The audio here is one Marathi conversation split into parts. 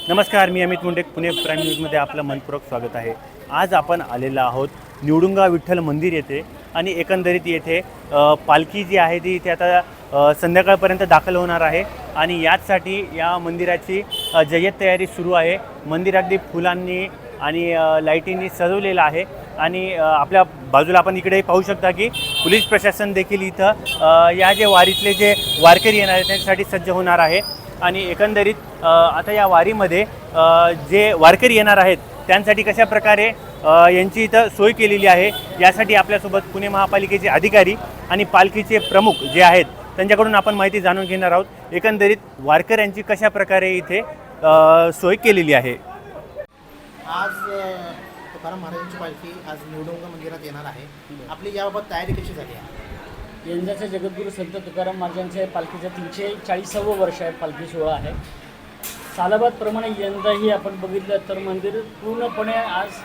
नमस्कार, मी अमित मुंडे, पुणे प्राईम न्यूजमध्ये आपलं मनपूर्वक स्वागत आहे। आज आपण आलेलो आहोत निवडुंगा विठ्ठल मंदिर येथे आणि एकंदरीत येथे पालखी जी आहे ती इथे आता संध्याकाळपर्यंत दाखल होणार आहे आणि याचसाठी या मंदिराची जय्यत तयारी सुरू आहे। मंदिर अगदी फुलांनी आणि लाईटींनी सजवलेलं आहे आणि आपल्या बाजूला आपण इकडे पाहू शकता की पोलीस प्रशासन देखील इथं या जे वारीतले जे वारकरी येणार आहेत त्यांच्यासाठी सज्ज होणार आहे आणि एकंदरीत आता या वारीमध्ये जे वारकरी येणार आहेत त्यांसाठी कशा प्रकारे यांची इथं सोय केलेली आहे यासाठी आपल्यासोबत पुणे महापालिकेचे अधिकारी आणि पालखीचे प्रमुख जे आहेत त्यांच्याकडून आपण माहिती जाणून घेणार आहोत। एकंदरीत वारकऱ्यांची कशा प्रकारे इथे सोय केलेली आहे। आज तुकाराम महाराजांची पालखी आज निवडुंगा मंदिरात येणार आहे। आपली याबाबत तयारी कशी झाली आहे? यंदाचं जगद्गुरू संत तुकाराम महाराजांच्या पालखीचं 340वं वर्ष आहे, पालखी सोहळा आहे। सालाबादप्रमाणे यंदाही आपण बघितलं तर मंदिर पूर्णपणे आज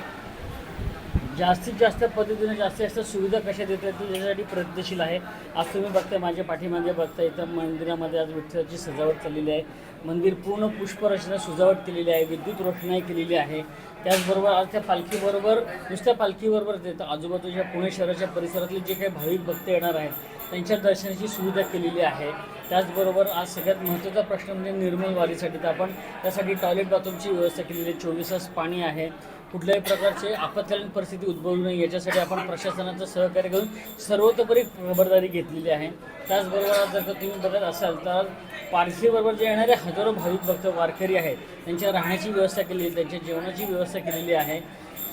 जास्तीत जास्त पद्धतीने जास्तीत जास्त सुविधा कशा देता येतील याच्यासाठी प्रयत्नशील आहे। आज तुम्ही बघताय माझ्या पाठीमागे बघताय इथं मंदिरामध्ये आज विठ्ठलाची सजावट चाललेली आहे। मंदिर पूर्ण पुष्परचना सजावट केलेली आहे, विद्युत रोषणाई केलेली आहे। त्याचबरोबर आज त्या पालखीबरोबर नुसत्या पालखीबरोबर देतं आजूबाजूच्या पुणे शहराच्या परिसरातले जे काही भाविक भक्त येणार आहेत त्यांच्या दर्शनाची सुविधा केलेली आहे। त्याचबरोबर आज सगळ्यात महत्त्वाचा प्रश्न म्हणजे निर्मल वारीसाठी तर आपण त्यासाठी टॉयलेट बाथरूमची व्यवस्था केलेली आहे। 24 तास पाणी आहे, कुठल्याही प्रकारचे आपत्कालीन परिस्थिती उद्भवू नये याच्यासाठी आपण प्रशासनाचं सहकार्य घेऊन सर्वतोपरी खबरदारी घेतलेली आहे। त्याचबरोबर आज जर का तुम्ही बघत असाल तर पालखीबरोबर जे येणारे हजारो भाविक भक्त वारकरी आहेत त्यांच्या राहण्याची व्यवस्था केलेली आहे, त्यांच्या जेवणाची व्यवस्था केलेली आहे।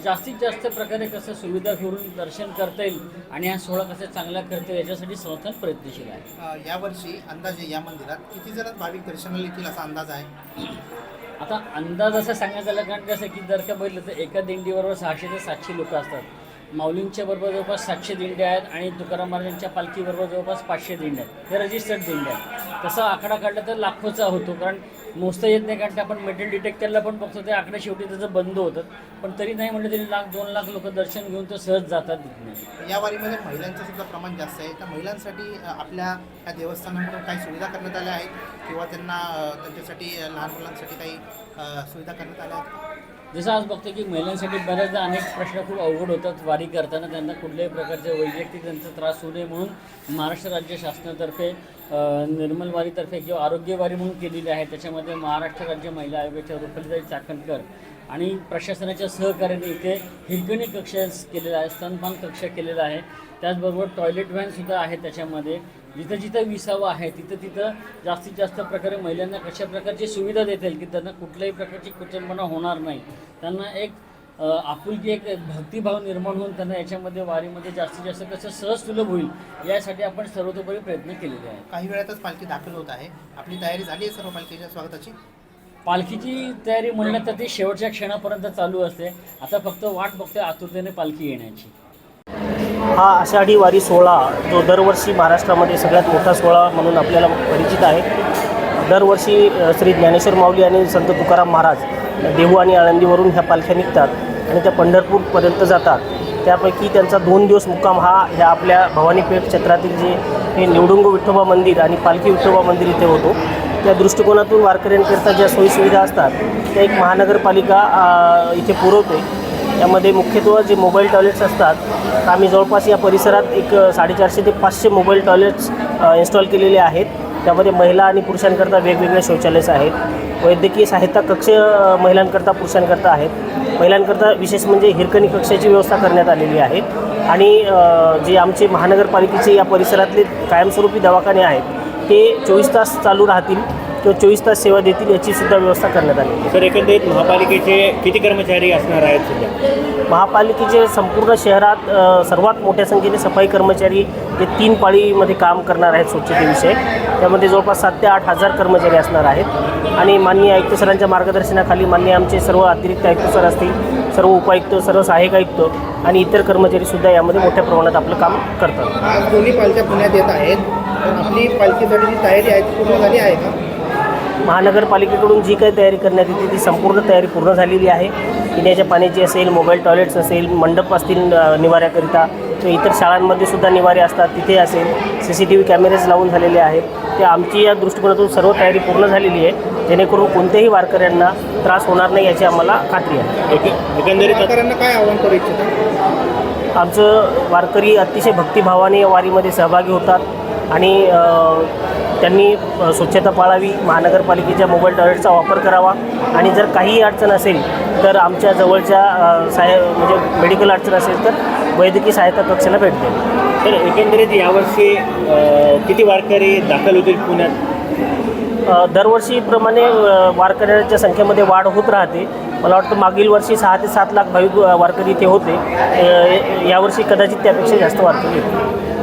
जास्तीत जास्त प्रकारे कसं सुविधा करून दर्शन करता येईल आणि हा सोहळा कसा चांगला करता येईल याच्यासाठी संस्थान प्रयत्नशील आहे। यावर्षी अंदाजे या मंदिरात किती जण भाविक दर्शनाला येतील असा अंदाज आहे? आता अंदाज असं सांगण्यात आला कारण कसं की जर का बघितलं तर एका दिंडीबरोबर 600 ते 700 लोक असतात। माऊलींच्या बरोबर जवळपास 700 दिंड्या आहेत आणि तुकाराम महाराजांच्या पालखीबरोबर जवळपास 500 दिंड्या आहेत। हे रजिस्टर्ड दिंड्या आहेत। तसा आकडा काढला तर लाखोचा होतो कारण मोजता येत नाही कारण की आपण मेटल डिटेक्टरला पण बघतो ते आकडे शेवटी त्याचं बंद होतं, पण तरी नाही म्हटलं तरी 1-2 लाख लोक दर्शन घेऊन तर सहज जातात तिथे। या वारीमध्ये महिलांचं सुद्धा प्रमाण जास्त आहे, तर महिलांसाठी आपल्या या देवस्थानाकडून काही सुविधा करण्यात आल्या आहेत किंवा त्यांना त्यांच्यासाठी लहान मुलांसाठी काही सुविधा करण्यात आल्या आहेत? जसं आज बघतो की महिलांसाठी बऱ्याचदा अनेक प्रश्न खूप अवघड होतात वारी करताना, त्यांना कुठल्याही प्रकारचे वैयक्तिक त्यांचा त्रास होऊ नये म्हणून महाराष्ट्र राज्य शासनातर्फे निर्मल वारीतर्फे किंवा आरोग्य वारी म्हणून केलेली आहे। त्याच्यामध्ये महाराष्ट्र राज्य महिला आयोगाच्या रुपालीताई चाकणकर आणि प्रशासनाच्या सहकार्याने इथे हिरकणी कक्ष केलेला आहे, स्तनपान कक्ष केलेला आहे। त्याचबरोबर टॉयलेट व्हॅनसुद्धा आहे। त्याच्यामध्ये जिथं जिथं विसावं आहे तिथं जास्तीत जास्त प्रकारे महिलांना कशा प्रकारची सुविधा देता येईल की त्यांना कुठल्याही प्रकारची कुचंबना होणार नाही, त्यांना एक आपुलकी एक भक्तिभाव निर्माण होऊन त्यांना याच्यामध्ये वारीमध्ये जास्तीत जास्त कसं सहज सुलभ होईल यासाठी आपण सर्वतोपरी प्रयत्न केलेले आहे। काही वेळातच पालखी दाखल होत आहे, आपली तयारी झाली आहे सर्व पालखीच्या स्वागताची? पालखीची तयारी म्हणलं तर ती शेवटच्या क्षणापर्यंत चालू असते। आता फक्त वाट बघते आतुरतेने पालखी येण्याची। हा आषाढी वारी सोहळा जो दरवर्षी महाराष्ट्रामध्ये सगळ्यात मोठा सोहळा म्हणून आपल्याला परिचित आहे। दरवर्षी श्री ज्ञानेश्वर माऊली आणि संत तुकाराम महाराज देहू आणि आळंदीवरून ह्या पालख्या निघतात आणि त्या पंढरपूरपर्यंत जातात। त्यापैकी त्यांचा 2 दिवस मुक्काम हा ह्या आपल्या भवानीपेठ क्षेत्रातील जे हे निवडुंगा विठोबा मंदिर आणि पालखी विठोबा मंदिर इथे होतो। त्या दृष्टिकोनातून वारकऱ्यांकरता ज्या सोयीसुविधा असतात त्या एक महानगरपालिका इथे पुरवते। यामध्ये मुख्यत्वे जे मोबाईल टॉयलेट्स असतात, आम्ही जवळपास या परिसरात एक 450 ते 500 मोबाईल टॉयलेट्स इन्स्टॉल केलेले आहेत। त्यामध्ये महिला आणि पुरुषांकरता वेगवेगळे शौचालय आहेत। वैद्यकीय सहायता कक्ष महिलांकरता पुरुषांकरता आहेत। महिलांकरता विशेष म्हणजे हिरकणी कक्षाची व्यवस्था करण्यात आलेली आहे आणि जे आमचे महानगरपालिकेचे या परिसरातले कायमस्वरूपी दवाखाने आहेत ते 24 तास चालू राहतील किंवा 24 तास सेवा देतील याची सुद्धा व्यवस्था करण्यात आली आहे। तर एकंदरीत महापालिकेचे किती कर्मचारी असणार आहेत सध्या? महापालिकेचे संपूर्ण शहरात सर्वात मोठ्या संख्येने सफाई कर्मचारी जे 3 पाळीमध्ये काम करणार आहेत स्वच्छतेविषयी, त्यामध्ये जवळपास 7 ते 8 हजार कर्मचारी असणार आहेत आणि माननीय आयुक्त सरांच्या मार्गदर्शनाखाली माननीय आमचे सर्व अतिरिक्त आयुक्त सर असतील, सर्व उपायुक्त, सर्व सहाय्यक आयुक्त आणि इतर कर्मचारीसुद्धा यामध्ये मोठ्या प्रमाणात आपलं काम करतात। आज दोन्ही पालख्या पुण्यात येत आहेत, तर आपली पालखीसाठी जी तयारी आहे ती पूर्ण झाली आहे का? महानगरपालिकेकडून जी काही तयारी करण्यात येते ती संपूर्ण तयारी पूर्ण झालेली आहे। पिण्याच्या पाण्याची असेल, मोबाईल टॉयलेट्स असेल, मंडप असतील निवाऱ्याकरिता किंवा इतर शाळांमध्ये सुद्धा निवारे असतात तिथे असेल, CCTV कॅमेरेज लावून झालेले आहेत। ते आमची या दृष्टिकोनातून सर्व तयारी पूर्ण झालेली आहे, जेणेकरून कोणत्याही वारकऱ्यांना त्रास होणार नाही याची आम्हाला खात्री आहे. एकंदरीत वारकऱ्यांना काय आव्हान करू इच्छिता? आमचं वारकरी अतिशय भक्तिभावाने या वारीमध्ये सहभागी होतात आणि त्यांनी स्वच्छता पाळावी, महानगरपालिकेच्या मोबाईल टॉयलेटचा वापर करावा आणि जर काही अडचण असेल तर आमच्या जवळच्या म्हणजे मेडिकल अडचण असेल तर वैद्यकीय सहायता कक्षाला भेट द्यावी. तर एकंदरीत यावर्षी किती वारकरी दाखल होतील पुण्यात? दरवर्षीप्रमाणे वारकऱ्यांच्या संख्येमध्ये वाढ होत राहते. मला वाटतं मागील वर्षी 6 ते 7 लाख भाविक वारकरी इथे होते. यावर्षी कदाचित त्यापेक्षा जास्त वारकरी होते.